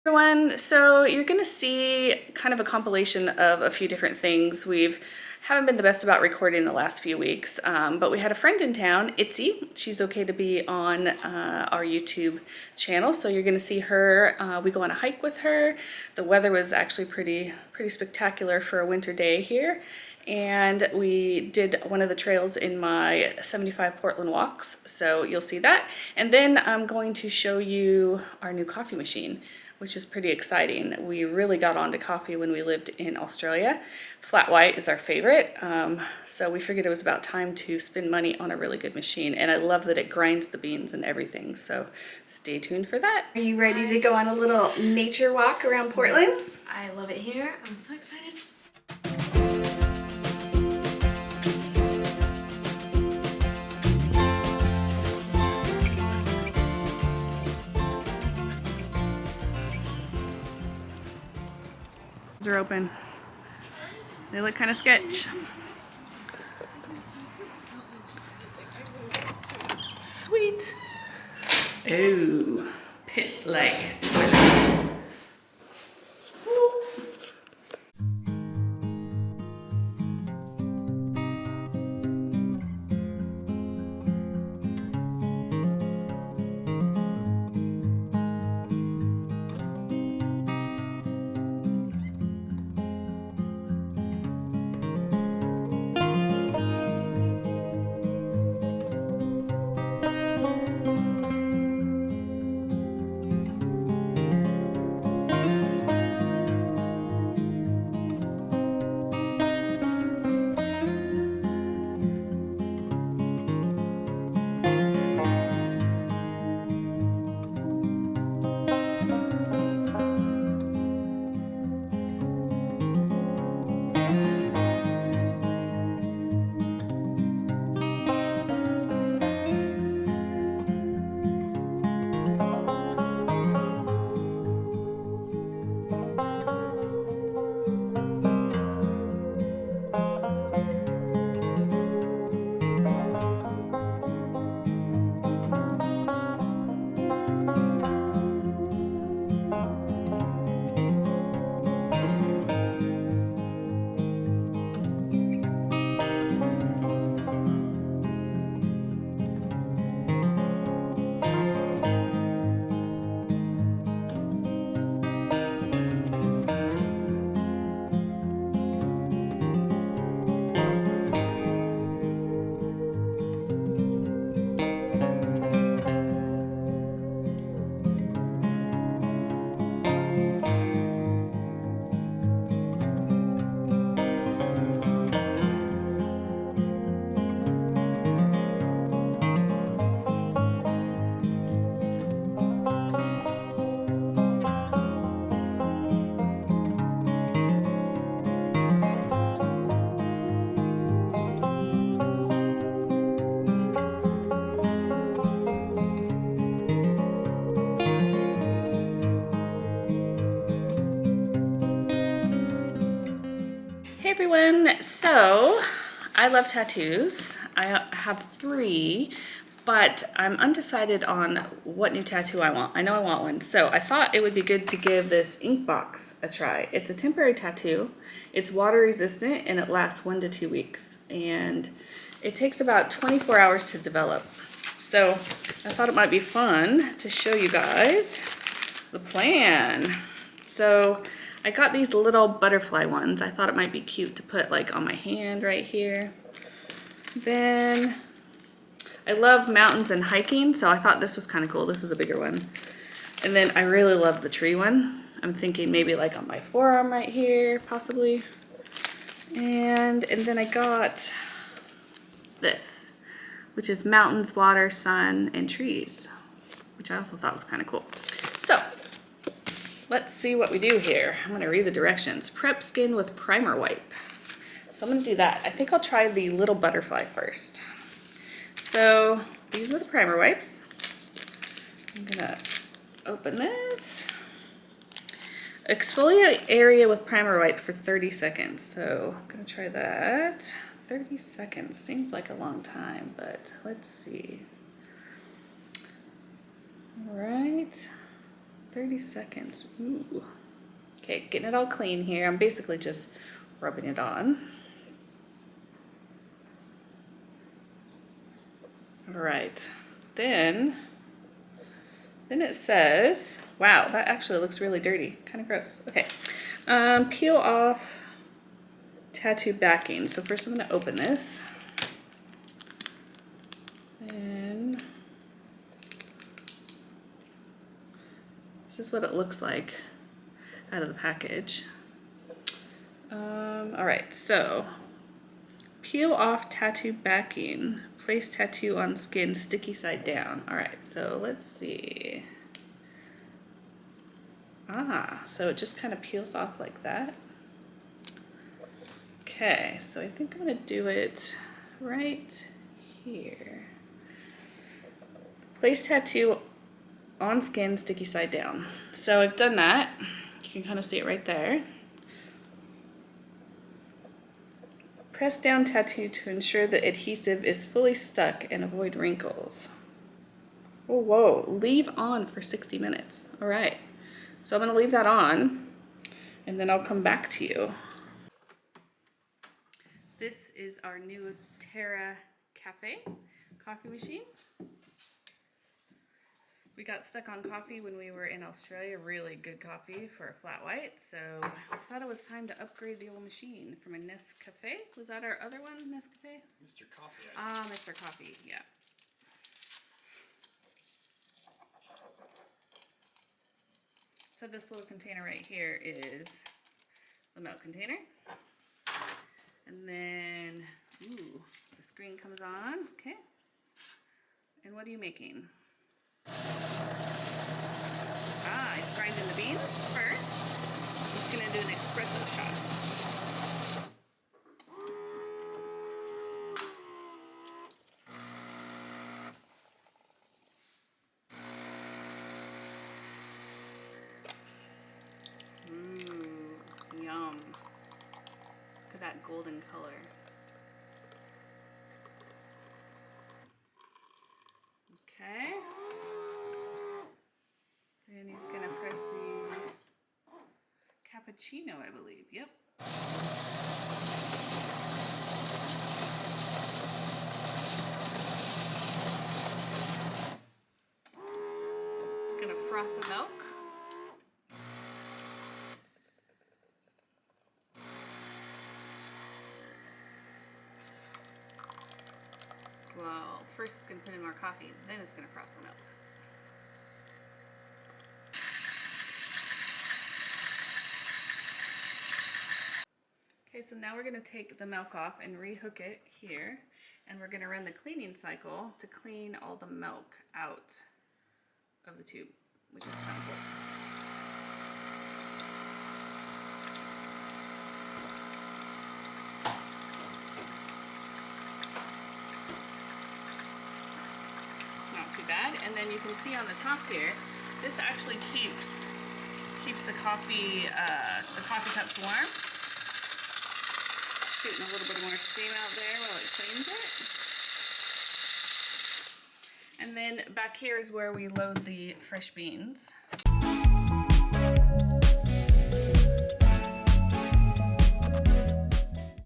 Everyone, so you're gonna see kind of a compilation of a few different things. Haven't been the best about recording the last few weeks, but we had a friend in town, Itzy. She's okay to be on our YouTube channel, so you're gonna see her. We go on a hike with her. The weather was actually pretty spectacular for a winter day here, and we did one of the trails in my 75 Portland walks, so you'll see that. And then I'm going to show you our new coffee machine, which is pretty exciting. We really got onto coffee when we lived in Australia. Flat white is our favorite, so we figured it was about time to spend money on a really good machine, and I love that it grinds the beans and everything, so stay tuned for that. Are you ready to go on a little nature walk around Portland? Yes, I love it here. I'm so excited. Are open. They look kind of sketch. Sweet. Oh, pit-like toilets. Hey everyone, so I love tattoos. I have 3, but I'm undecided on what new tattoo I want. I know I want one, so I thought it would be good to give this Inkbox a try. It's a temporary tattoo. It's water resistant and it lasts 1 to 2 weeks, and it takes about 24 hours to develop. So I thought it might be fun to show you guys the plan. So I got these little butterfly ones. I thought it might be cute to put like on my hand right here. Then I love mountains and hiking, so I thought this was kind of cool. This is a bigger one. And then I really love the tree one. I'm thinking maybe like on my forearm right here, possibly. And then I got this, which is mountains, water, sun, and trees, which I also thought was kind of cool. So let's see what we do here. I'm gonna read the directions. Prep skin with primer wipe. So I'm gonna do that. I think I'll try the little butterfly first. So these are the primer wipes. I'm gonna open this. Exfoliate area with primer wipe for 30 seconds. So I'm gonna try that. 30 seconds seems like a long time, but let's see. All right. 30 seconds. Ooh. Okay, getting it all clean here. I'm basically just rubbing it on. All right, then it says, wow, that actually looks really dirty, kind of gross. Okay, peel off tattoo backing. So first I'm gonna open this. And this is what it looks like out of the package. All right, so peel off tattoo backing. Place tattoo on skin, sticky side down. All right, so let's see. Ah, so it just kind of peels off like that. Okay, so I think I'm gonna do it right here. Place tattoo on skin, sticky side down. So I've done that. You can kind of see it right there. Press down tattoo to ensure the adhesive is fully stuck and avoid wrinkles. Oh, whoa, leave on for 60 minutes. All right, so I'm gonna leave that on and then I'll come back to you. This is our new Terra Cafe coffee machine. We got stuck on coffee when we were in Australia, really good coffee for a flat white, so I thought it was time to upgrade the old machine from a Nescafe. Was that our other one, Nescafe? Mr. Coffee. Ah, Mr. Coffee, yeah. So this little container right here is the milk container. And then, ooh, the screen comes on, okay. And what are you making? Ah, he's grinding the beans first. He's gonna do an espresso shot. Mmm, yum. Look at that golden color. Okay. Then he's gonna press the cappuccino, I believe. Yep. It's gonna froth the milk. Well, first it's gonna put in more coffee, then it's gonna froth the milk. Okay, so now we're gonna take the milk off and rehook it here, and we're gonna run the cleaning cycle to clean all the milk out of the tube, which is kind of cool. Not too bad. And then you can see on the top here, this actually keeps the coffee cups warm. Shooting a little bit more steam out there while it cleans it. And then back here is where we load the fresh beans.